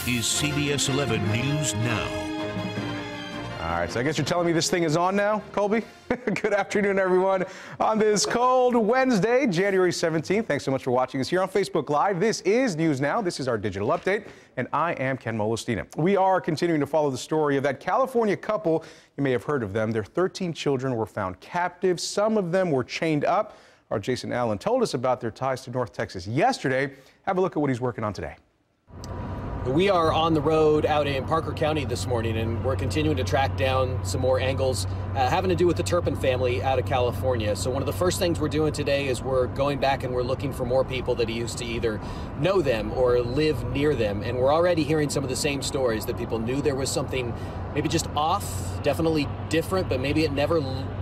is CBS 11 News Now. All right, so I guess you're telling me this thing is on now, Colby? Good afternoon, everyone. On this cold Wednesday, January 17th, thanks so much for watching us here on Facebook Live. This is News Now. This is our digital update, and I am Ken Molestina. We are continuing to follow the story of that California couple. You may have heard of them. Their 13 children were found captive. Some of them were chained up. Our Jason Allen told us about their ties to North Texas yesterday. Have a look at what he's working on today. We are on the road out in Parker County this morning, and we're continuing to track down some more angles having to do with the Turpin family out of California. So one of the first things we're doing today is we're going back and we're looking for more people that used to either know them or live near them. And we're already hearing some of the same stories that people knew there was something maybe just off, definitely different, but maybe it never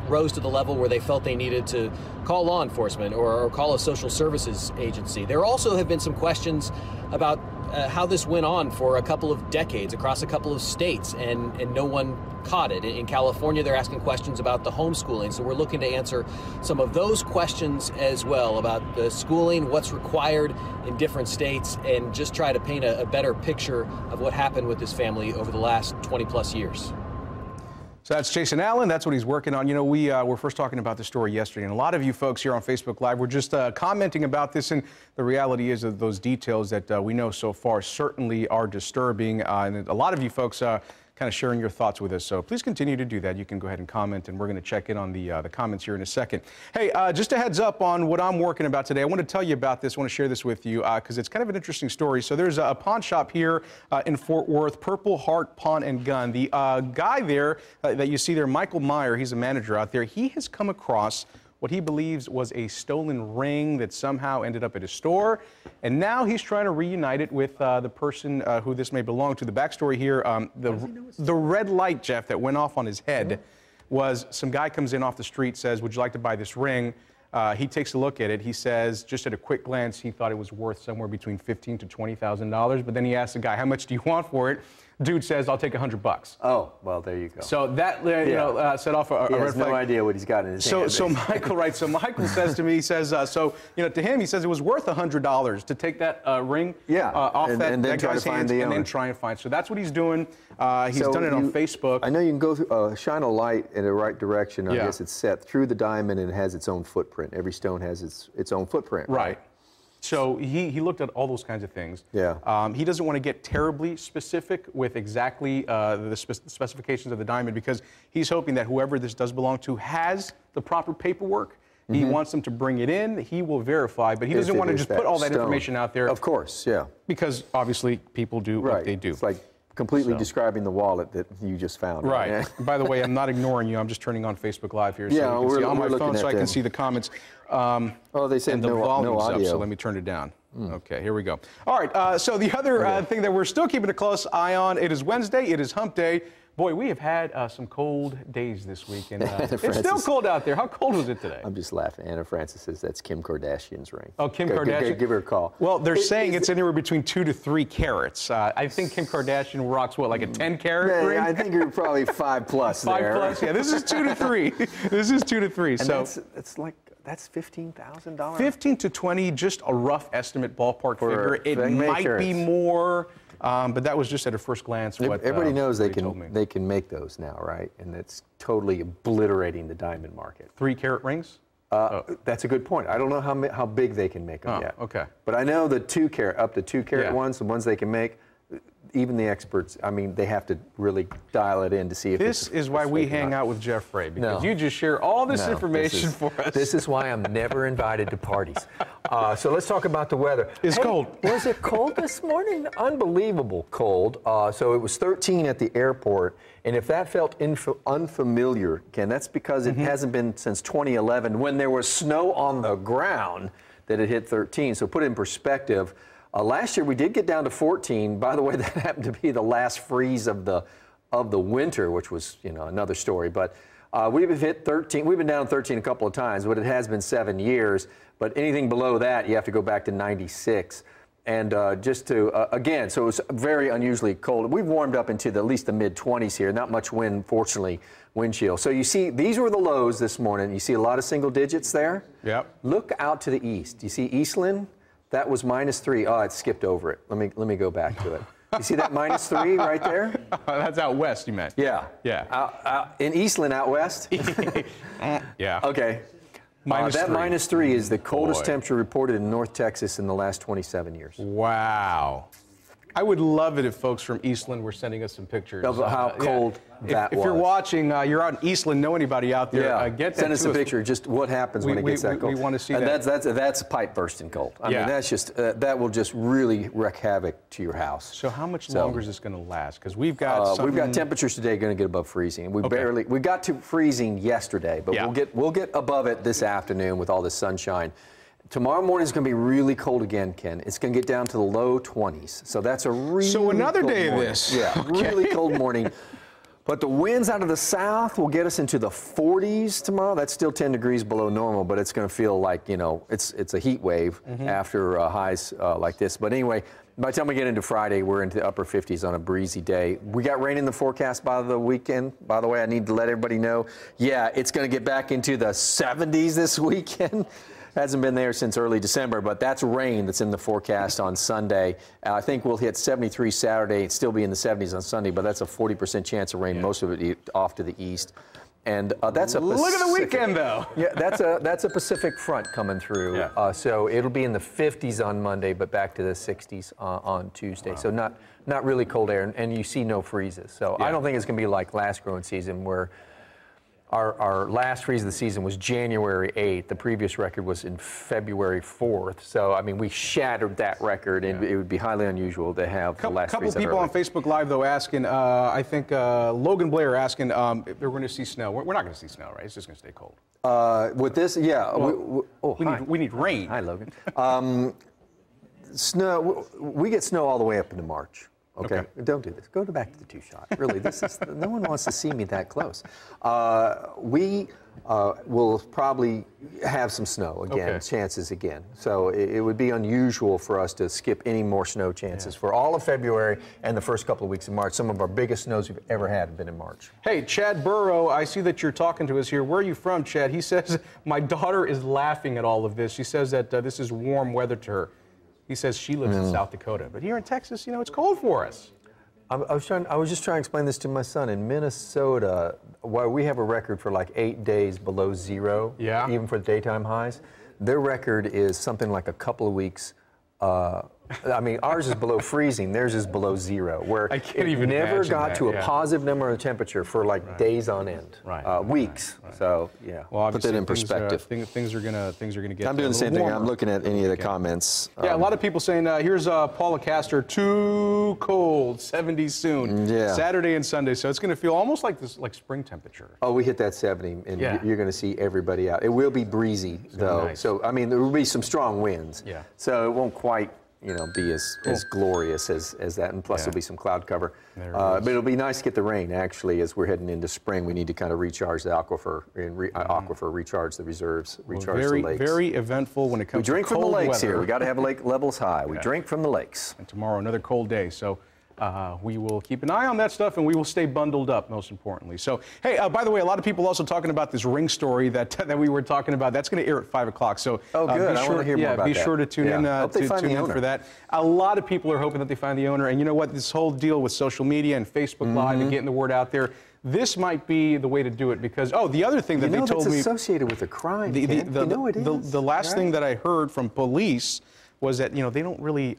rose to the level where they felt they needed to call law enforcement or call a social services agency. There also have been some questions about how this went on for a couple of decades across a couple of states, and no one caught it. In California, they're asking questions about the homeschooling, so we're looking to answer some of those questions as well about the schooling, what's required in different states, and just try to paint a better picture of what happened with this family over the last 20-plus years. So that's Jason Allen. That's what he's working on. You know, we were first talking about the story yesterday, and a lot of you folks here on Facebook Live were just commenting about this, and the reality is that those details that we know so far certainly are disturbing, and a lot of you folks kind of sharing your thoughts with us. So please continue to do that. You can go ahead and comment, and we're going to check in on the comments here in a second. Hey, just a heads up on what I'm working about today. I want to tell you about this. I want to share this with you because it's kind of an interesting story. So there's a pawn shop here in Fort Worth, Purple Heart Pawn and Gun. The guy there that you see there, Michael Meyer, he's a manager out there. He has come across what he believes was a stolen ring that somehow ended up at his store, and now he's trying to reunite it with the person who this may belong to. The backstory here, the red light, Jeff, that went off on his head was some guy comes in off the street, says, "Would you like to buy this ring?" He takes a look at it. He says, just at a quick glance, he thought it was worth somewhere between $15,000 to $20,000. But then he asked the guy, "How much do you want for it?" Dude says, "I'll take $100." Oh, well, there you go. So that set off a red flag. He has no idea what he's got in his hand. So Michael, right? So Michael says to me, he says, to him, he says it was worth $100 to take that ring off that guy's hands and then try and find. So that's what he's doing. He's done it on Facebook. I know you can go through, shine a light in the right direction. I guess it's set through the diamond and it has its own footprint. Every stone has its own footprint. Right. So he looked at all those kinds of things. Yeah. He doesn't want to get terribly specific with exactly the specifications of the diamond because he's hoping that whoever this does belong to has the proper paperwork. He wants them to bring it in. He will verify, but he doesn't want to just put all that information out there. Of course, yeah. Because obviously people do what they do. It's like completely describing the wallet that you just found. Right. By the way, I'm not ignoring you. I'm just turning on Facebook Live here. Yeah, so you can see on my phone so I can see the comments. They said the volume's audio. up, so let me turn it down. Okay, here we go. All right, so the other thing that we're still keeping a close eye on, it is Wednesday, it is hump day. Boy, we have had some cold days this week, and it's still cold out there. How cold was it today? I'm just laughing. Anna Francis says that's Kim Kardashian's ring. Oh, Kim Kardashian? Give her a call. Well, they're saying it's anywhere between 2 to 3 carats. I think Kim Kardashian rocks, what, like a 10-carat ring? I think you're probably 5 plus there. 5 plus, yeah. This is 2 to 3. This is 2 to 3. And so it's like, that's $15,000? 15 to 20, just a rough estimate ballpark figure. It might be more. But that was just at a first glance what everybody knows they can make those now, right? And it's totally obliterating the diamond market. 3-carat rings? That's a good point. I don't know how big they can make them yet. Okay. But I know the 2-carat, up to 2-carat ones, the ones they can make, even the experts, I mean, they have to really dial it in to see if this is why we hang out with Jeff Ray, because you just share all this information for us. This is why I'm never invited to parties. So let's talk about the weather. It's cold. Was it cold this morning? Unbelievable cold. So it was 13 at the airport, and if that felt unfamiliar, Ken, that's because it hasn't been since 2011 when there was snow on the ground that it hit 13. So put it in perspective. Last year we did get down to 14. By the way, that happened to be the last freeze of the winter, which was another story. But we've hit 13. We've been down 13 a couple of times, but it has been 7 years. But anything below that, you have to go back to 96. And just to again, so it was very unusually cold. We've warmed up into at least the mid-20s here. Not much wind, fortunately, wind chill. So you see, these were the lows this morning. You see a lot of single digits there. Yep. Look out to the east. You see Eastland? That was -3. Oh, it skipped over it. Let me go back to it. You see that -3 right there? That's out west, you meant. Yeah. Yeah. Out in Eastland, out west? Yeah. Okay. -3. That -3 is the coldest Boy. temperature reported in North Texas in the last 27 years. Wow. I would love it if folks from Eastland were sending us some pictures Of how cold that if was. you're watching, you're out in Eastland, know anybody out there, get that send us to a picture. Just what happens when it gets that cold. We want to see and that. That's pipe bursting cold. I Yeah. mean, that's just that will just really wreak havoc to your house. So how much longer is this going to last? Because we've got temperatures today going to get above freezing. We got to freezing yesterday, but Yeah. we'll get above it this afternoon with all this sunshine. Tomorrow morning is going to be really cold again, Ken. It's going to get down to the low 20s. So that's a really another cold day of morning. this. Yeah, really cold morning. But the winds out of the south will get us into the 40s tomorrow. That's still 10 degrees below normal, but it's going to feel like, it's a heat wave after highs like this. But anyway, by the time we get into Friday, we're into the upper 50s on a breezy day. We got rain in the forecast by the weekend. By the way, I need to let everybody know, it's going to get back into the 70s this weekend. Hasn't been there since early December, but that's rain that's in the forecast on Sunday. I think we'll hit 73 Saturday and still be in the 70s on Sunday, but that's a 40% chance of rain, most of it off to the east. And that's a Look at the weekend, though. Yeah, that's a Pacific front coming through. Yeah. So it'll be in the 50s on Monday, but back to the 60s on Tuesday. Wow. So not really cold air, and you see no freezes. So I don't think it's going to be like last growing season where our last freeze of the season was January 8th. The previous record was in February 4th. So, I mean, we shattered that record, and it would be highly unusual to have the last freeze. A couple people on Facebook Live, though, asking, I think Logan Blair asking if they're going to see snow. We're not going to see snow, right? It's just going to stay cold. With this, yeah. Well, we need rain. Hi, Logan. Snow, we get snow all the way up into March. Okay. Don't do this. Go back to the two-shot. Really, no one wants to see me that close. We will probably have some snow again, chances again. So it would be unusual for us to skip any more snow chances for all of February and the first couple of weeks of March. Some of our biggest snows we've ever had have been in March. Hey, Chad Burrow, I see that you're talking to us here. Where are you from, Chad? He says, my daughter is laughing at all of this. She says that this is warm weather to her. He says she lives in South Dakota, but here in Texas, it's cold for us. I was just trying to explain this to my son. In Minnesota, while we have a record for like 8 days below zero, even for the daytime highs, their record is something like a couple of weeks. I mean, ours is below freezing. Theirs is below zero, where it never got to a positive number of temperature for like days on end, weeks. So well, put that in perspective. Things are gonna get. I'm doing the same thing. I'm looking at any of the comments. Yeah, a lot of people saying here's Paula Castor, too cold, 70 soon. Yeah. Saturday and Sunday, so it's gonna feel almost like this, like spring temperature. Oh, we hit that 70, and you're gonna see everybody out. It will be breezy though. Nice. So I mean, there will be some strong winds. Yeah. So it won't quite be as glorious as that, and plus there'll be some cloud cover. But it'll be nice to get the rain, actually, as we're heading into spring. We need to kind of recharge the aquifer, and recharge the reserves, recharge the lakes. Very eventful when it comes to cold weather. We drink from the lakes here. We got to have lake levels high. We drink from the lakes. And tomorrow, another cold day. So we will keep an eye on that stuff, and we will stay bundled up, most importantly. So, hey, by the way, a lot of people also talking about this ring story that we were talking about. That's going to air at 5 o'clock. So, good. I want to hear more about that. Be sure to tune in for that. A lot of people are hoping that they find the owner. And you know what? This whole deal with social media and Facebook Live and getting the word out there, this might be the way to do it, because the other thing that they told me, it's associated with a crime. The last thing that I heard from police was that they don't really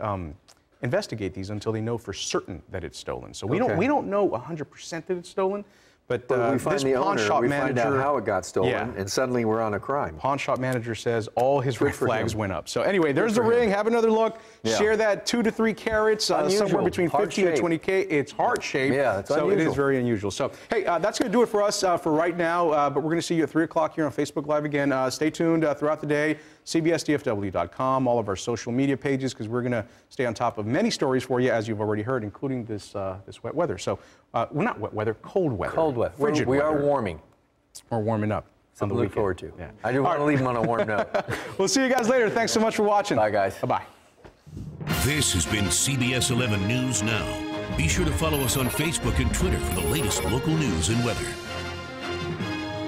investigate these until they know for certain that it's stolen. So we don't know 100% that it's stolen, but we find this the pawn owner, shop we manager, find out how it got stolen, and suddenly we're on a crime. Pawn shop manager says all his red flags went up. So anyway, there's the ring. Have another look. Share that 2 to 3 carats, somewhere between 15 and 20K. It's heart-shaped, so it is very unusual. So hey, that's going to do it for us for right now. But we're going to see you at 3 o'clock here on Facebook Live again. Stay tuned throughout the day. CBSDFW.com, all of our social media pages, because we're going to stay on top of many stories for you, as you've already heard, including this wet weather. So, well, not wet weather, cold weather. Cold weather. Frigid we weather. are warming. We're warming up. Something to look forward to. Yeah. I do want to leave them on a warm note. We'll see you guys later. Thanks so much for watching. Bye, guys. Bye-bye. This has been CBS 11 News Now. Be sure to follow us on Facebook and Twitter for the latest local news and weather.